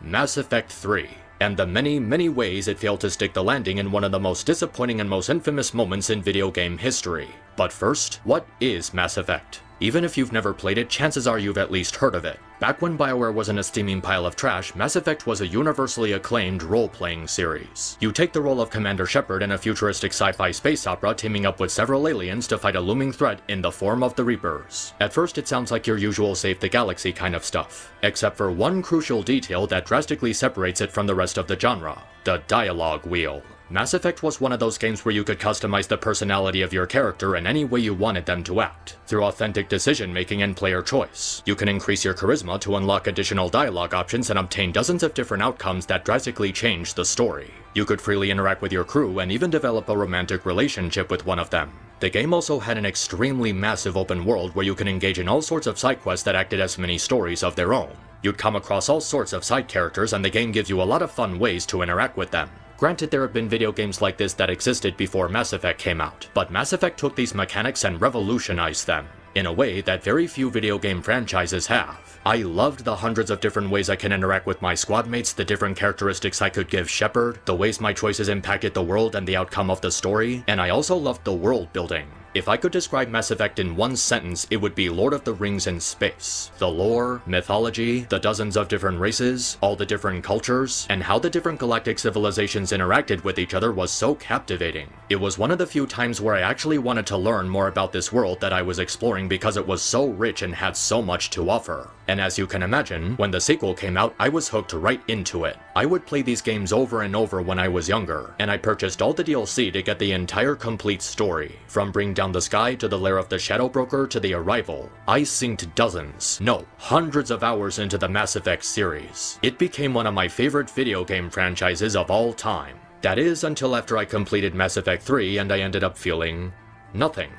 Mass Effect 3, and the many ways it failed to stick the landing in one of the most disappointing and most infamous moments in video game history. But first, what is Mass Effect? Even if you've never played it, chances are you've at least heard of it. Back when BioWare wasn't a steaming pile of trash, Mass Effect was a universally acclaimed role-playing series. You take the role of Commander Shepard in a futuristic sci-fi space opera teaming up with several aliens to fight a looming threat in the form of the Reapers. At first it sounds like your usual save the galaxy kind of stuff, except for one crucial detail that drastically separates it from the rest of the genre: the dialogue wheel. Mass Effect was one of those games where you could customize the personality of your character in any way you wanted them to act, through authentic decision making and player choice. You can increase your charisma to unlock additional dialogue options and obtain dozens of different outcomes that drastically change the story. You could freely interact with your crew and even develop a romantic relationship with one of them. The game also had an extremely massive open world where you can engage in all sorts of side quests that acted as mini stories of their own. You'd come across all sorts of side characters, and the game gives you a lot of fun ways to interact with them. Granted, there have been video games like this that existed before Mass Effect came out, but Mass Effect took these mechanics and revolutionized them, in a way that very few video game franchises have. I loved the hundreds of different ways I can interact with my squad mates, the different characteristics I could give Shepard, the ways my choices impacted the world and the outcome of the story, and I also loved the world building. If I could describe Mass Effect in one sentence, it would be Lord of the Rings in space. The lore, mythology, the dozens of different races, all the different cultures, and how the different galactic civilizations interacted with each other was so captivating. It was one of the few times where I actually wanted to learn more about this world that I was exploring because it was so rich and had so much to offer. And as you can imagine, when the sequel came out, I was hooked right into it. I would play these games over and over when I was younger, and I purchased all the DLC to get the entire complete story, from Bring Down the Sky to the Lair of the Shadow Broker to the Arrival. I synced dozens, no, hundreds of hours into the Mass Effect series. It became one of my favorite video game franchises of all time. That is, until after I completed Mass Effect 3 and I ended up feeling nothing.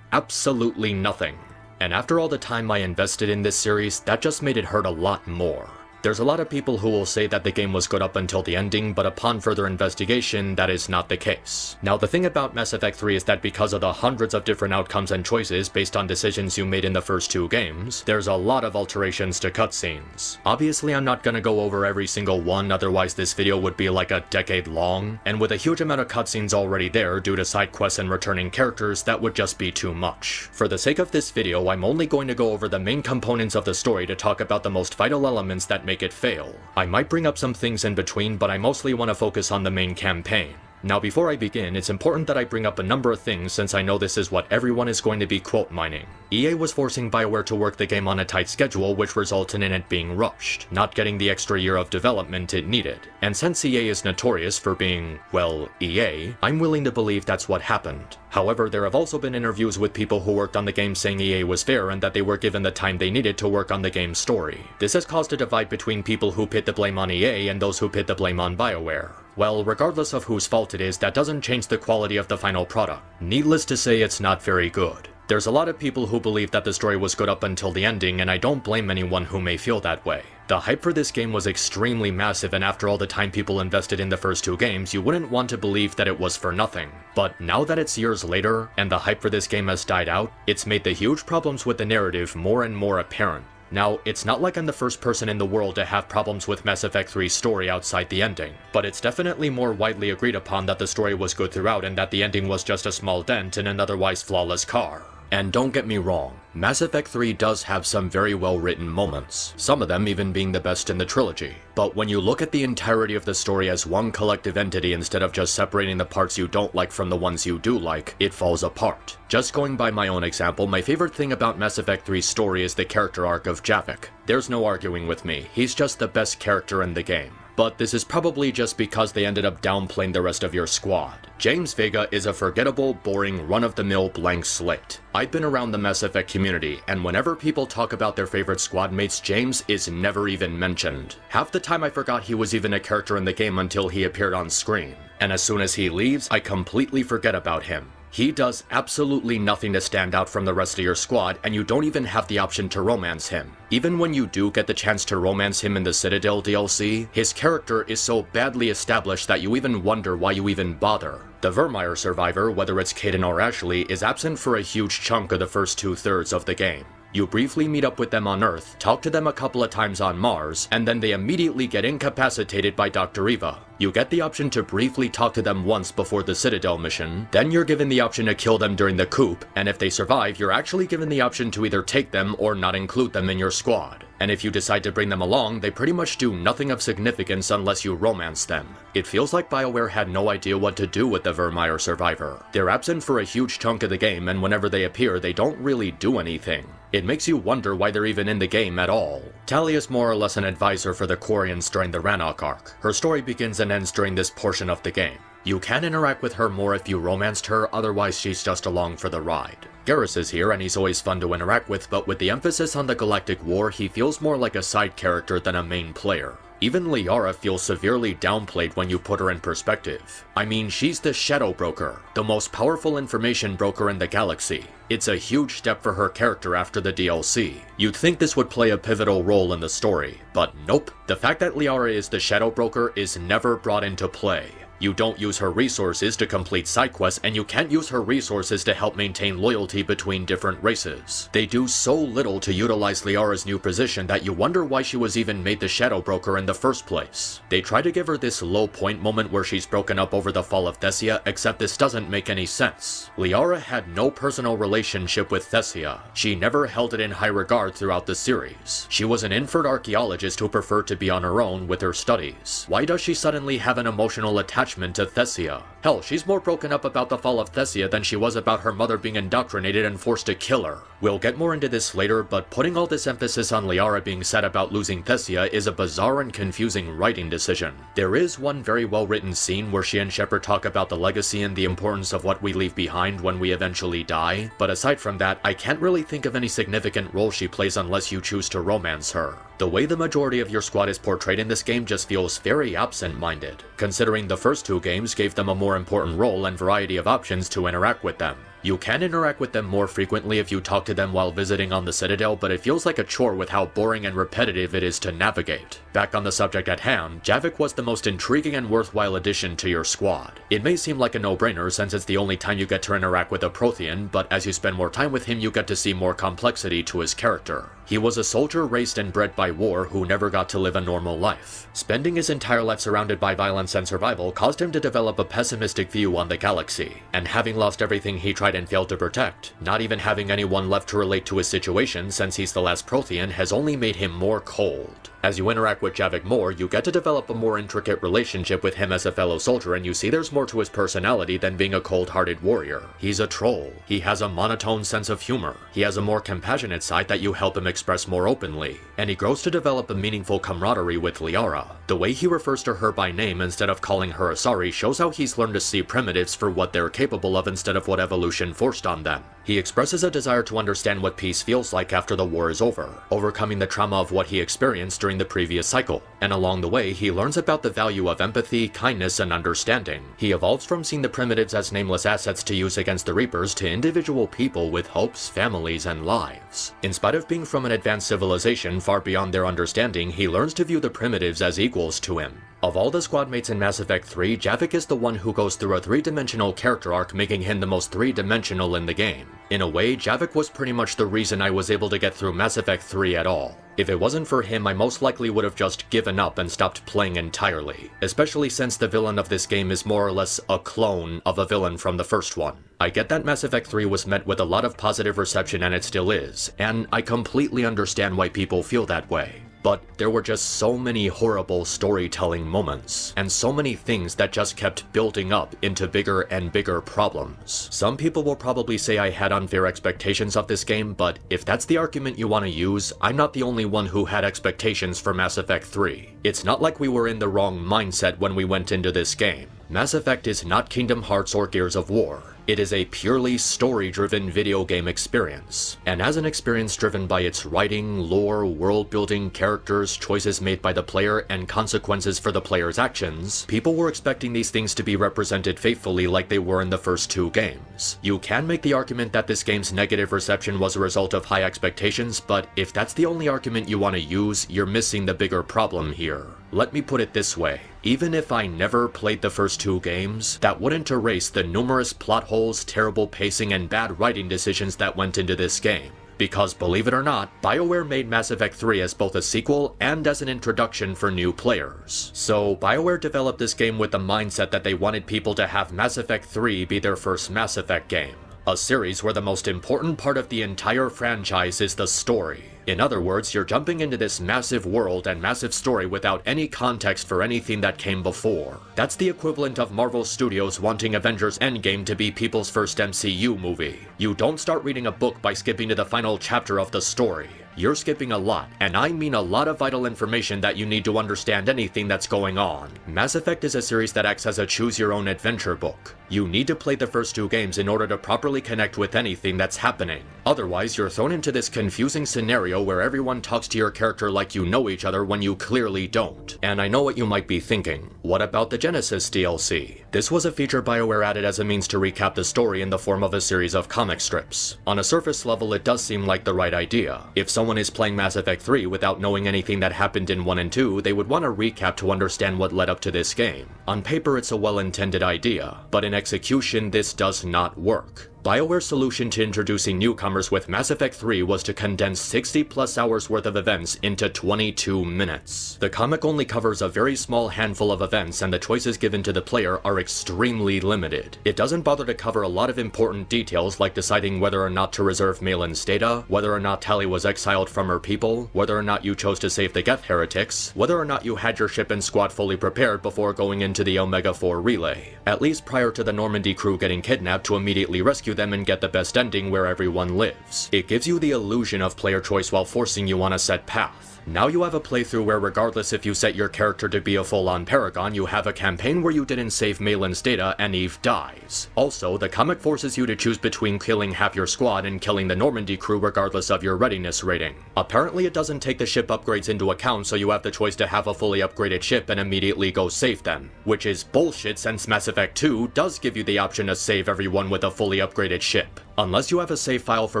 Absolutely nothing. And after all the time I invested in this series, that just made it hurt a lot more. There's a lot of people who will say that the game was good up until the ending, but upon further investigation, that is not the case. Now, the thing about Mass Effect 3 is that because of the hundreds of different outcomes and choices based on decisions you made in the first two games, there's a lot of alterations to cutscenes. Obviously, I'm not gonna go over every single one, otherwise this video would be like a decade long, and with a huge amount of cutscenes already there due to side quests and returning characters, that would just be too much. For the sake of this video, I'm only going to go over the main components of the story to talk about the most vital elements that make it fail. I might bring up some things in between, but I mostly want to focus on the main campaign. Now, before I begin, it's important that I bring up a number of things since I know this is what everyone is going to be quote mining. EA was forcing BioWare to work the game on a tight schedule, which resulted in it being rushed, not getting the extra year of development it needed. And since EA is notorious for being, well, EA, I'm willing to believe that's what happened. However, there have also been interviews with people who worked on the game saying EA was fair and that they were given the time they needed to work on the game's story. This has caused a divide between people who put the blame on EA and those who put the blame on BioWare. Well, regardless of whose fault it is, that doesn't change the quality of the final product. Needless to say, it's not very good. There's a lot of people who believe that the story was good up until the ending, and I don't blame anyone who may feel that way. The hype for this game was extremely massive, and after all the time people invested in the first two games, you wouldn't want to believe that it was for nothing. But now that it's years later, and the hype for this game has died out, it's made the huge problems with the narrative more and more apparent. Now, it's not like I'm the first person in the world to have problems with Mass Effect 3's story outside the ending, but it's definitely more widely agreed upon that the story was good throughout and that the ending was just a small dent in an otherwise flawless car. And don't get me wrong, Mass Effect 3 does have some very well written moments, some of them even being the best in the trilogy. But when you look at the entirety of the story as one collective entity instead of just separating the parts you don't like from the ones you do like, it falls apart. Just going by my own example, my favorite thing about Mass Effect 3's story is the character arc of Javic. There's no arguing with me, he's just the best character in the game. But this is probably just because they ended up downplaying the rest of your squad. James Vega is a forgettable, boring, run-of-the-mill blank slate. I've been around the Mass Effect community, and whenever people talk about their favorite squad mates, James is never even mentioned. Half the time I forgot he was even a character in the game until he appeared on screen. And as soon as he leaves, I completely forget about him. He does absolutely nothing to stand out from the rest of your squad, and you don't even have the option to romance him. Even when you do get the chance to romance him in the Citadel DLC, his character is so badly established that you even wonder why you even bother. The Vermeer survivor, whether it's Kaidan or Ashley, is absent for a huge chunk of the first 2/3 of the game. You briefly meet up with them on Earth, talk to them a couple of times on Mars, and then they immediately get incapacitated by Dr. Eva. You get the option to briefly talk to them once before the Citadel mission, then you're given the option to kill them during the coup, and if they survive, you're actually given the option to either take them or not include them in your squad. And if you decide to bring them along, they pretty much do nothing of significance unless you romance them. It feels like BioWare had no idea what to do with the Vermeer survivor. They're absent for a huge chunk of the game, and whenever they appear, they don't really do anything. It makes you wonder why they're even in the game at all. Tali is more or less an advisor for the Quarians during the Rannoch arc. Her story begins and ends during this portion of the game. You can interact with her more if you romanced her, otherwise she's just along for the ride. Garrus is here and he's always fun to interact with, but with the emphasis on the Galactic War, he feels more like a side character than a main player. Even Liara feels severely downplayed when you put her in perspective. I mean, she's the Shadow Broker, the most powerful information broker in the galaxy. It's a huge step for her character after the DLC. You'd think this would play a pivotal role in the story, but nope. The fact that Liara is the Shadow Broker is never brought into play. You don't use her resources to complete side quests, and you can't use her resources to help maintain loyalty between different races. They do so little to utilize Liara's new position that you wonder why she was even made the Shadow Broker in the first place. They try to give her this low point moment where she's broken up over the fall of Thessia, except this doesn't make any sense. Liara had no personal relationship with Thessia. She never held it in high regard throughout the series. She was an inferred archaeologist who preferred to be on her own with her studies. Why does she suddenly have an emotional attachment to Thessia? Hell, she's more broken up about the fall of Thessia than she was about her mother being indoctrinated and forced to kill her. We'll get more into this later, but putting all this emphasis on Liara being sad about losing Thessia is a bizarre and confusing writing decision. There is one very well written scene where she and Shepard talk about the legacy and the importance of what we leave behind when we eventually die, but aside from that, I can't really think of any significant role she plays unless you choose to romance her. The way the majority of your squad is portrayed in this game just feels very absent-minded, considering the first two games gave them a more important role and variety of options to interact with them. You can interact with them more frequently if you talk to them while visiting on the Citadel, but it feels like a chore with how boring and repetitive it is to navigate. Back on the subject at hand, Javic was the most intriguing and worthwhile addition to your squad. It may seem like a no-brainer since it's the only time you get to interact with a Prothean, but as you spend more time with him you get to see more complexity to his character. He was a soldier raised and bred by war who never got to live a normal life. Spending his entire life surrounded by violence and survival caused him to develop a pessimistic view on the galaxy, and having lost everything he tried and failed to protect, not even having anyone left to relate to his situation since he's the last Prothean has only made him more cold. As you interact with Javic more, you get to develop a more intricate relationship with him as a fellow soldier, and you see there's more to his personality than being a cold-hearted warrior. He's a troll. He has a monotone sense of humor. He has a more compassionate side that you help him express more openly. And he grows to develop a meaningful camaraderie with Liara. The way he refers to her by name instead of calling her Asari shows how he's learned to see primitives for what they're capable of instead of what evolution forced on them. He expresses a desire to understand what peace feels like after the war is over, overcoming the trauma of what he experienced during the previous cycle, and along the way he learns about the value of empathy, kindness, and understanding. He evolves from seeing the primitives as nameless assets to use against the Reapers to individual people with hopes, families, and lives. In spite of being from an advanced civilization far beyond their understanding, he learns to view the primitives as equals to him. Of all the squad mates in Mass Effect 3, Javic is the one who goes through a three-dimensional character arc, making him the most three-dimensional in the game. In a way, Javic was pretty much the reason I was able to get through Mass Effect 3 at all. If it wasn't for him, I most likely would have just given up and stopped playing entirely, especially since the villain of this game is more or less a clone of a villain from the first one. I get that Mass Effect 3 was met with a lot of positive reception, and it still is, and I completely understand why people feel that way. But there were just so many horrible storytelling moments, and so many things that just kept building up into bigger and bigger problems. Some people will probably say I had unfair expectations of this game, but if that's the argument you want to use, I'm not the only one who had expectations for Mass Effect 3. It's not like we were in the wrong mindset when we went into this game. Mass Effect is not Kingdom Hearts or Gears of War. It is a purely story-driven video game experience, and as an experience driven by its writing, lore, world-building, characters, choices made by the player, and consequences for the player's actions, people were expecting these things to be represented faithfully like they were in the first two games. You can make the argument that this game's negative reception was a result of high expectations, but if that's the only argument you want to use, you're missing the bigger problem here. Let me put it this way. Even if I never played the first two games, that wouldn't erase the numerous plot holes, terrible pacing, and bad writing decisions that went into this game. because believe it or not, BioWare made Mass Effect 3 as both a sequel and as an introduction for new players. So BioWare developed this game with the mindset that they wanted people to have Mass Effect 3 be their first Mass Effect game. A series where the most important part of the entire franchise is the story. In other words, you're jumping into this massive world and massive story without any context for anything that came before. That's the equivalent of Marvel Studios wanting Avengers Endgame to be people's first MCU movie. You don't start reading a book by skipping to the final chapter of the story. You're skipping a lot, and I mean a lot of vital information that you need to understand anything that's going on. Mass Effect is a series that acts as a choose-your-own-adventure book. You need to play the first 2 games in order to properly connect with anything that's happening. Otherwise, you're thrown into this confusing scenario where everyone talks to your character like you know each other when you clearly don't. And I know what you might be thinking. What about the Genesis DLC? This was a feature BioWare added as a means to recap the story in the form of a series of comic strips. On a surface level, it does seem like the right idea. If someone is playing Mass Effect 3 without knowing anything that happened in 1 and 2, they would want a recap to understand what led up to this game. On paper, it's a well-intended idea, but in execution, this does not work. BioWare's solution to introducing newcomers with Mass Effect 3 was to condense 60+ hours worth of events into 22 minutes. The comic only covers a very small handful of events, and the choices given to the player are extremely limited. It doesn't bother to cover a lot of important details like deciding whether or not to reserve Malin's data, whether or not Tali was exiled from her people, whether or not you chose to save the Geth heretics, whether or not you had your ship and squad fully prepared before going into the Omega-4 relay, at least prior to the Normandy crew getting kidnapped to immediately rescue them and get the best ending where everyone lives. It gives you the illusion of player choice while forcing you on a set path. Now you have a playthrough where regardless if you set your character to be a full-on Paragon, you have a campaign where you didn't save Malin's data and Eve dies. Also, the comic forces you to choose between killing half your squad and killing the Normandy crew regardless of your readiness rating. Apparently it doesn't take the ship upgrades into account, so you have the choice to have a fully upgraded ship and immediately go save them. Which is bullshit since Mass Effect 2 does give you the option to save everyone with a fully upgraded ship. Unless you have a save file for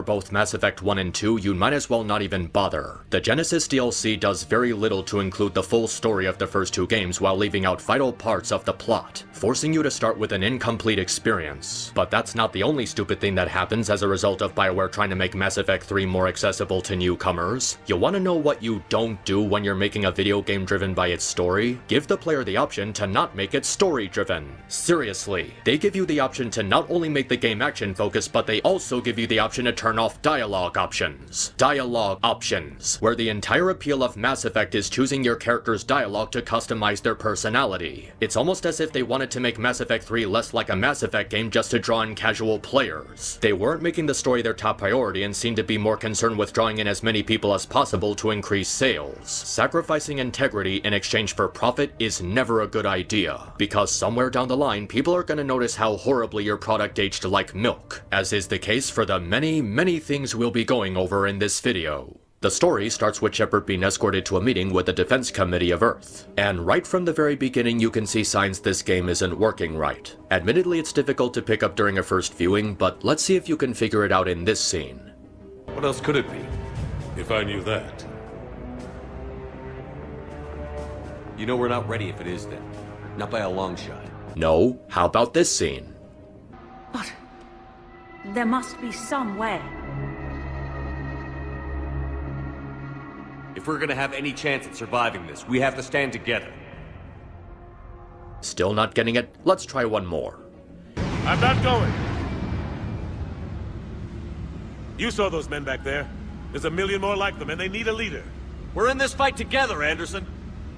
both Mass Effect 1 and 2, you might as well not even bother. The Genesis DLC does very little to include the full story of the first 2 games while leaving out vital parts of the plot, forcing you to start with an incomplete experience. But that's not the only stupid thing that happens as a result of BioWare trying to make Mass Effect 3 more accessible to newcomers. You want to know what you don't do when you're making a video game driven by its story? Give the player the option to not make it story driven. Seriously, they give you the option to not only make the game action focused, but they also give you the option to turn off dialogue options. Dialogue options, where the entire appeal of Mass Effect is choosing your character's dialogue to customize their personality. It's almost as if they wanted to make Mass Effect 3 less like a Mass Effect game just to draw in casual players. They weren't making the story their top priority and seemed to be more concerned with drawing in as many people as possible to increase sales. Sacrificing integrity in exchange for profit is never a good idea, because somewhere down the line people are going to notice how horribly your product aged like milk, as is the case for the many things we'll be going over in this video. The story starts with Shepard being escorted to a meeting with the Defense Committee of Earth. And right from the very beginning you can see signs this game isn't working right. Admittedly, it's difficult to pick up during a first viewing, but let's see if you can figure it out in this scene. What else could it be? If I knew that. You know we're not ready if it is then. Not by a long shot. No? How about this scene? But there must be some way. If we're gonna have any chance at surviving this, we have to stand together. Still not getting it? Let's try one more. I'm not going. You saw those men back there. There's a million more like them, and they need a leader. We're in this fight together, Anderson.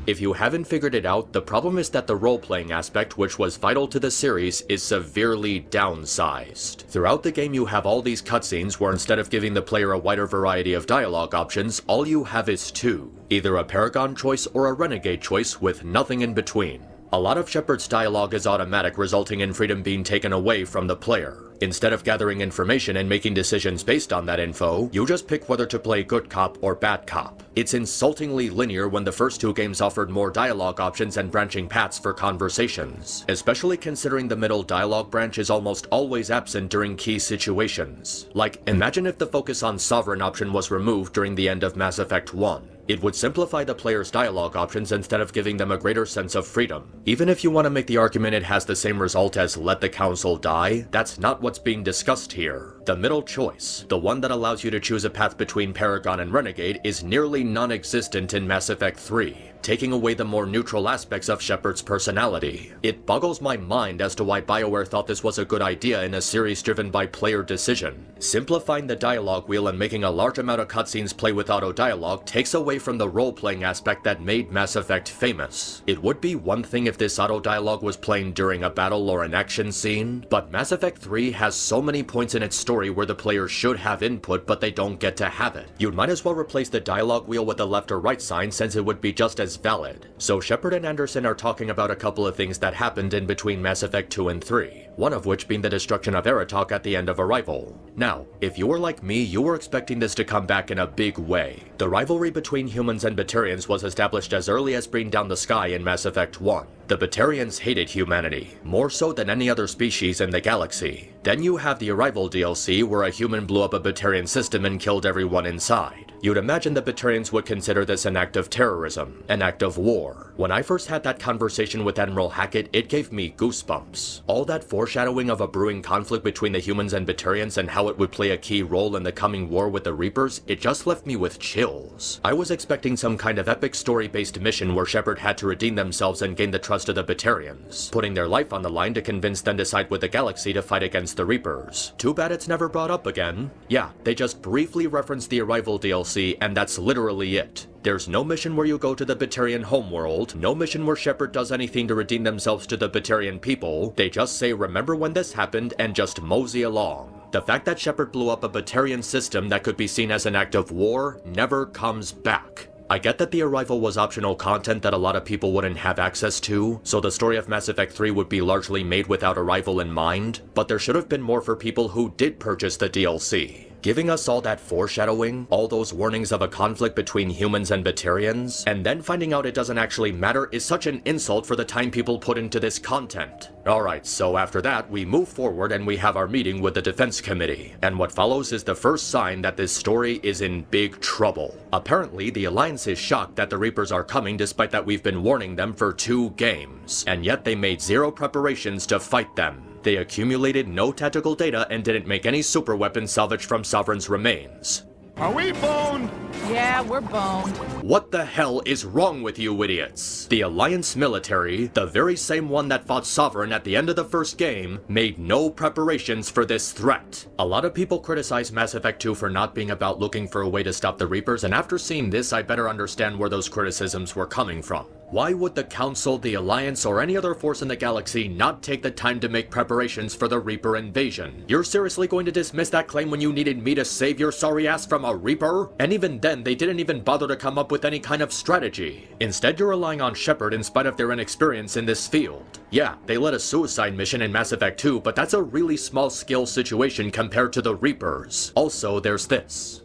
If you haven't figured it out, the problem is that the role-playing aspect, which was vital to the series, is severely downsized. Throughout the game you have all these cutscenes where instead of giving the player a wider variety of dialogue options, all you have is 2. Either a Paragon choice or a Renegade choice with nothing in between. A lot of Shepard's dialogue is automatic, resulting in freedom being taken away from the player. Instead of gathering information and making decisions based on that info, you just pick whether to play good cop or bad cop. It's insultingly linear when the first 2 games offered more dialogue options and branching paths for conversations, especially considering the middle dialogue branch is almost always absent during key situations. Like, imagine if the focus on Sovereign option was removed during the end of Mass Effect 1. It would simplify the player's dialogue options instead of giving them a greater sense of freedom. Even if you want to make the argument it has the same result as let the Council die, that's not what what's being discussed here. The middle choice, the one that allows you to choose a path between Paragon and Renegade, is nearly non-existent in Mass Effect 3, taking away the more neutral aspects of Shepard's personality. It boggles my mind as to why BioWare thought this was a good idea in a series driven by player decision. Simplifying the dialogue wheel and making a large amount of cutscenes play with auto-dialogue takes away from the role-playing aspect that made Mass Effect famous. It would be one thing if this auto-dialogue was playing during a battle or an action scene, but Mass Effect 3 has so many points in its story where the player should have input but they don't get to have it. You might as well replace the dialogue wheel with a left or right sign, since it would be just as valid. So Shepard and Anderson are talking about a couple of things that happened in between Mass Effect 2 and 3, one of which being the destruction of Aratok at the end of Arrival. Now, if you were like me, you were expecting this to come back in a big way. The rivalry between humans and Batarians was established as early as Bring Down the Sky in Mass Effect 1. The Batarians hated humanity, more so than any other species in the galaxy. Then you have the Arrival DLC, where a human blew up a Batarian system and killed everyone inside. You'd imagine the Batarians would consider this an act of terrorism, an act of war. When I first had that conversation with Admiral Hackett, it gave me goosebumps. All that foreshadowing of a brewing conflict between the humans and Batarians and how it would play a key role in the coming war with the Reapers, it just left me with chills. I was expecting some kind of epic story-based mission where Shepard had to redeem themselves and gain the trust of the Batarians, putting their life on the line to convince them to side with the galaxy to fight against the Reapers. Too bad it's never brought up again. Yeah, they just briefly referenced the Arrival DLC, and that's literally it. There's no mission where you go to the Batarian homeworld, no mission where Shepard does anything to redeem themselves to the Batarian people. They just say, remember when this happened, and just mosey along. The fact that Shepard blew up a Batarian system that could be seen as an act of war never comes back. I get that the Arrival was optional content that a lot of people wouldn't have access to, so the story of Mass Effect 3 would be largely made without Arrival in mind, but there should have been more for people who did purchase the DLC. Giving us all that foreshadowing, all those warnings of a conflict between humans and Batarians, and then finding out it doesn't actually matter is such an insult for the time people put into this content. Alright, so after that, we move forward and we have our meeting with the Defense Committee, and what follows is the first sign that this story is in big trouble. Apparently, the Alliance is shocked that the Reapers are coming despite that we've been warning them for 2 games, and yet they made 0 preparations to fight them. They accumulated no tactical data and didn't make any super weapons salvaged from Sovereign's remains. Are we boned? Yeah, we're boned. What the hell is wrong with you idiots? The Alliance military, the very same one that fought Sovereign at the end of the first game, made no preparations for this threat. A lot of people criticize Mass Effect 2 for not being about looking for a way to stop the Reapers, and after seeing this, I better understand where those criticisms were coming from. Why would the Council, the Alliance, or any other force in the galaxy not take the time to make preparations for the Reaper invasion? You're seriously going to dismiss that claim when you needed me to save your sorry ass from a Reaper? And even then, they didn't even bother to come up with any kind of strategy. Instead, you're relying on Shepard in spite of their inexperience in this field. Yeah, they led a suicide mission in Mass Effect 2, but that's a really small-scale situation compared to the Reapers. Also, there's this.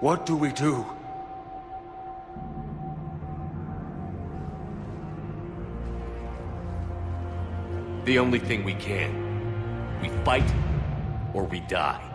What do we do? The only thing we can. We fight, or we die.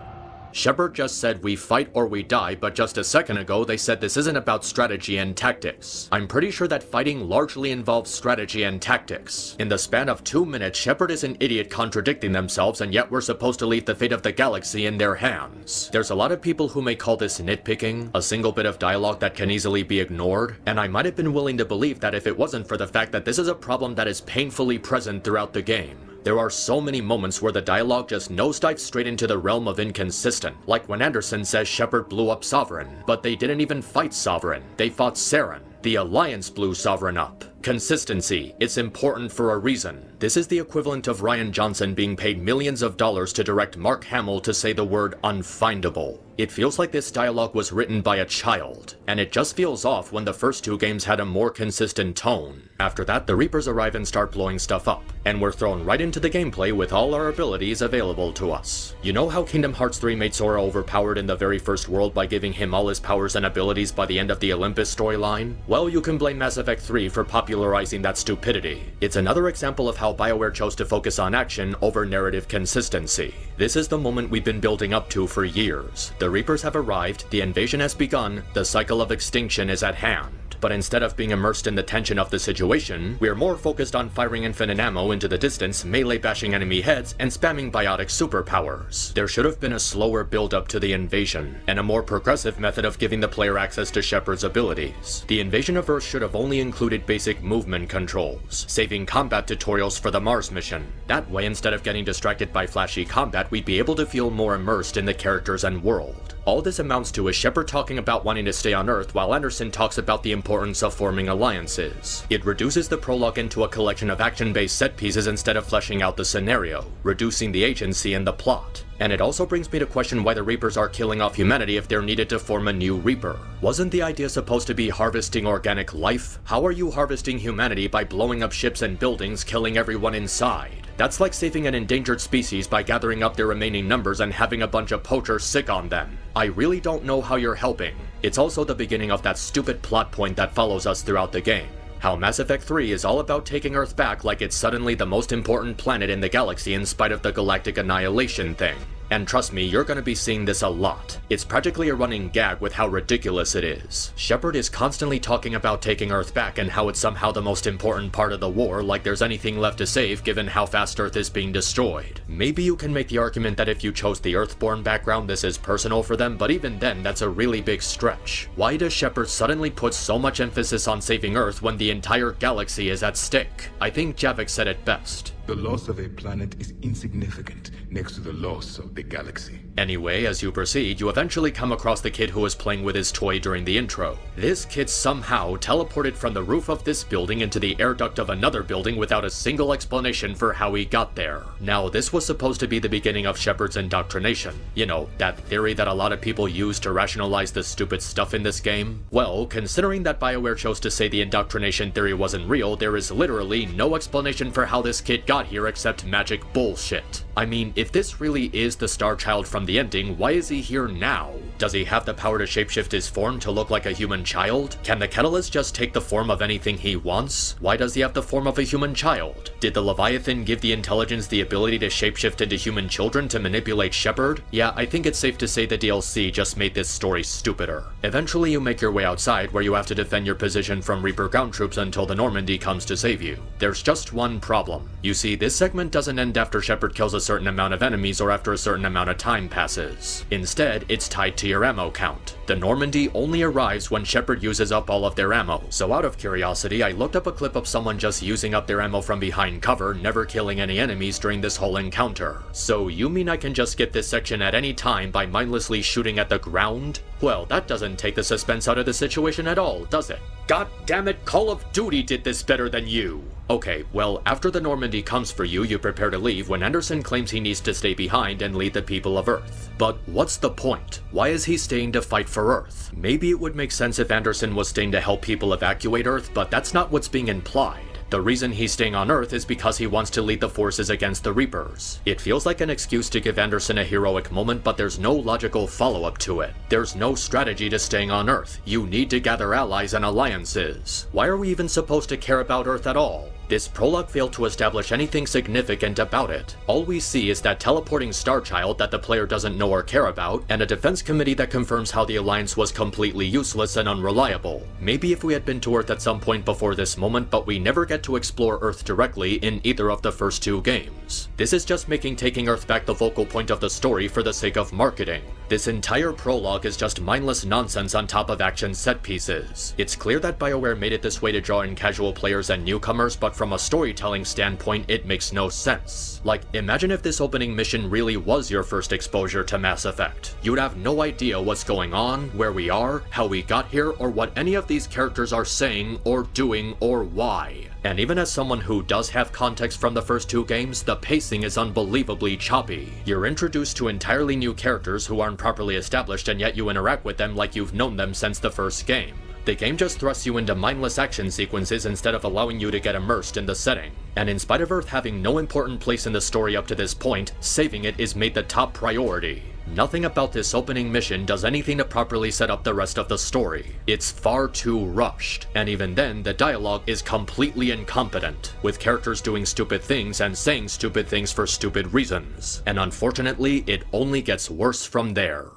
Shepard just said we fight or we die, but just a second ago they said this isn't about strategy and tactics. I'm pretty sure that fighting largely involves strategy and tactics. In the span of 2 minutes, Shepard is an idiot contradicting themselves, and yet we're supposed to leave the fate of the galaxy in their hands. There's a lot of people who may call this nitpicking, a single bit of dialogue that can easily be ignored, and I might have been willing to believe that if it wasn't for the fact that this is a problem that is painfully present throughout the game. There are so many moments where the dialogue just nosedives straight into the realm of inconsistent, like when Anderson says Shepard blew up Sovereign, but they didn't even fight Sovereign, they fought Saren. The Alliance blew Sovereign up. Consistency, it's important for a reason. This is the equivalent of Rian Johnson being paid millions of dollars to direct Mark Hamill to say the word unfindable. It feels like this dialogue was written by a child, and it just feels off when the first 2 games had a more consistent tone. After that, the Reapers arrive and start blowing stuff up, and we're thrown right into the gameplay with all our abilities available to us. You know how Kingdom Hearts 3 made Sora overpowered in the very first world by giving him all his powers and abilities by the end of the Olympus storyline? Well, you can blame Mass Effect 3 for popularizing that stupidity. It's another example of how BioWare chose to focus on action over narrative consistency. This is the moment we've been building up to for years. The Reapers have arrived, the invasion has begun, the cycle of extinction is at hand. But instead of being immersed in the tension of the situation, we're more focused on firing infinite ammo into the distance, melee bashing enemy heads, and spamming biotic superpowers. There should have been a slower build-up to the invasion, and a more progressive method of giving the player access to Shepard's abilities. The invasion of Earth should have only included basic movement controls, saving combat tutorials for the Mars mission. That way, instead of getting distracted by flashy combat, we'd be able to feel more immersed in the characters and world. All this amounts to is Shepard talking about wanting to stay on Earth while Anderson talks about the importance of forming alliances. It reduces the prologue into a collection of action-based set pieces instead of fleshing out the scenario, reducing the agency in the plot. And it also brings me to question why the Reapers are killing off humanity if they're needed to form a new Reaper. Wasn't the idea supposed to be harvesting organic life? How are you harvesting humanity by blowing up ships and buildings, killing everyone inside? That's like saving an endangered species by gathering up their remaining numbers and having a bunch of poachers sick on them. I really don't know how you're helping. It's also the beginning of that stupid plot point that follows us throughout the game. How Mass Effect 3 is all about taking Earth back like it's suddenly the most important planet in the galaxy in spite of the galactic annihilation thing. And trust me, you're gonna be seeing this a lot. It's practically a running gag with how ridiculous it is. Shepard is constantly talking about taking Earth back and how it's somehow the most important part of the war, like there's anything left to save given how fast Earth is being destroyed. Maybe you can make the argument that if you chose the Earthborn background, this is personal for them, but even then, that's a really big stretch. Why does Shepard suddenly put so much emphasis on saving Earth when the entire galaxy is at stake? I think Javic said it best. The loss of a planet is insignificant next to the loss of the galaxy. Anyway, as you proceed, you eventually come across the kid who was playing with his toy during the intro. This kid somehow teleported from the roof of this building into the air duct of another building without a single explanation for how he got there. Now, this was supposed to be the beginning of Shepard's indoctrination. You know, that theory that a lot of people use to rationalize the stupid stuff in this game? Well, considering that BioWare chose to say the indoctrination theory wasn't real, there is literally no explanation for how this kid got here except magic bullshit. I mean, if this really is the Star Child from the ending, why is he here now? Does he have the power to shapeshift his form to look like a human child? Can the Catalyst just take the form of anything he wants? Why does he have the form of a human child? Did the Leviathan give the intelligence the ability to shapeshift into human children to manipulate Shepard? Yeah, I think it's safe to say the DLC just made this story stupider. Eventually you make your way outside where you have to defend your position from Reaper ground troops until the Normandy comes to save you. There's just one problem. You see, this segment doesn't end after Shepard kills a certain amount of enemies or after a certain amount of time passes. Instead, it's tied to your ammo count. The Normandy only arrives when Shepard uses up all of their ammo. So out of curiosity, I looked up a clip of someone just using up their ammo from behind cover, never killing any enemies during this whole encounter. So you mean I can just skip this section at any time by mindlessly shooting at the ground? Well, that doesn't take the suspense out of the situation at all, does it? God damn it, Call of Duty did this better than you! Okay, well, after the Normandy comes for you, you prepare to leave when Anderson claims he needs to stay behind and lead the people of Earth. But what's the point? Why is he staying to fight for Earth? Maybe it would make sense if Anderson was staying to help people evacuate Earth, but that's not what's being implied. The reason he's staying on Earth is because he wants to lead the forces against the Reapers. It feels like an excuse to give Anderson a heroic moment, but there's no logical follow-up to it. There's no strategy to staying on Earth. You need to gather allies and alliances. Why are we even supposed to care about Earth at all? This prologue failed to establish anything significant about it. All we see is that teleporting Star Child that the player doesn't know or care about, and a defense committee that confirms how the Alliance was completely useless and unreliable. Maybe if we had been to Earth at some point before this moment, but we never get to explore Earth directly in either of the first two games. This is just making taking Earth back the focal point of the story for the sake of marketing. This entire prologue is just mindless nonsense on top of action set pieces. It's clear that BioWare made it this way to draw in casual players and newcomers, but from a storytelling standpoint, it makes no sense. Like, imagine if this opening mission really was your first exposure to Mass Effect. You'd have no idea what's going on, where we are, how we got here, or what any of these characters are saying, or doing, or why. And even as someone who does have context from the first two games, the pacing is unbelievably choppy. You're introduced to entirely new characters who aren't properly established, and yet you interact with them like you've known them since the first game. The game just thrusts you into mindless action sequences instead of allowing you to get immersed in the setting. And in spite of Earth having no important place in the story up to this point, saving it is made the top priority. Nothing about this opening mission does anything to properly set up the rest of the story. It's far too rushed, and even then, the dialogue is completely incompetent, with characters doing stupid things and saying stupid things for stupid reasons. And unfortunately, it only gets worse from there.